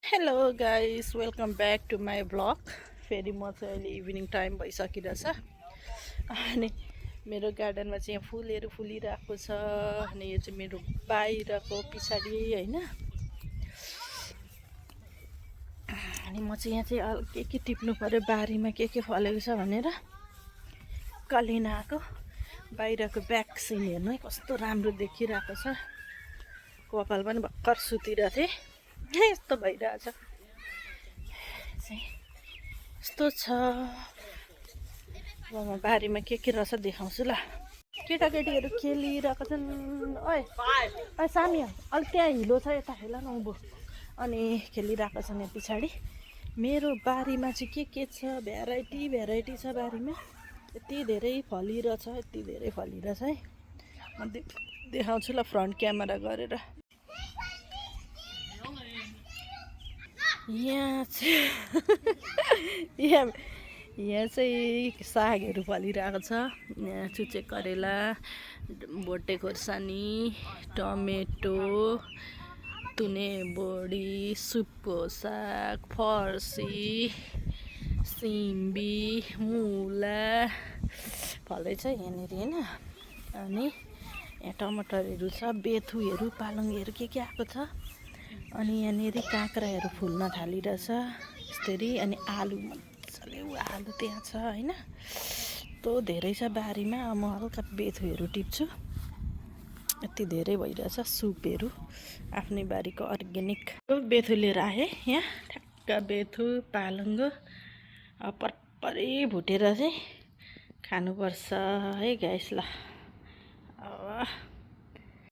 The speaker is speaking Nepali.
Hello guys, welcome back to my blog. फेरि म चाहिँ अहिले इभिनिङ टाइम भइसकिरहेछ अनि मेरो गार्डनमा चाहिँ यहाँ फुलहरू फुलिरहेको छ। अनि यो चाहिँ मेरो बाहिरको पछाडि होइन। अनि म चाहिँ यहाँ चाहिँ के टिप्नु पऱ्यो, बारीमा के फलेको छ भनेर कलिन आएको। बाहिरको ब्याक सिन हेर्नु है, कस्तो राम्रो देखिरहेको छ। कपाल पनि भर्खर सुतिरहेको थिएँ, यस्तो भइरहेछ चाहिँ यस्तो छ। अब म बारीमा के रहेछ देखाउँछु ल। केटाकेटीहरू खेलिरहेको छन्। ओए ओए सामी, अलिक त्यहाँ हिलो छ, यता हेल न उँभो। अनि खेलिरहेको छन् यहाँ पछाडि। मेरो बारीमा चाहिँ के छ, भेराइटी छ बारीमा। यति धेरै फलिरहेछ, यति धेरै फलिरहेछ है। म देखाउँछु ल फ्रन्ट क्यामेरा गरेर। यहाँ चाहिँ यहाँ चाहिँ सागहरू फलिरहेको छ। यहाँ चुचे करेला, भोटे खोर्सानी, टमेटो, तुने बोडी, सुपको साग, फर्सी, सिमी, मुला फल्दैछ यहाँनिर होइन। अनि यहाँ टमाटरहरू छ, बेथुहरू, पालङहरू के आएको छ। अनि यहाँनिर काँक्राहरू फुल्न थालिरहेछ यसरी। अनि आलु मजाले आलु त्यहाँ छ होइन। यस्तो धेरै छ बारीमा। म हल्का बेथुहरू टिप्छु, यति धेरै भइरहेछ। सुपहरू आफ्नै बारीको अर्ग्यानिक बेथु लिएर आएँ यहाँ। ठ्याक्क बेथु पालङ्गो परपरै भुटेर चाहिँ खानुपर्छ है गाइस। ल अब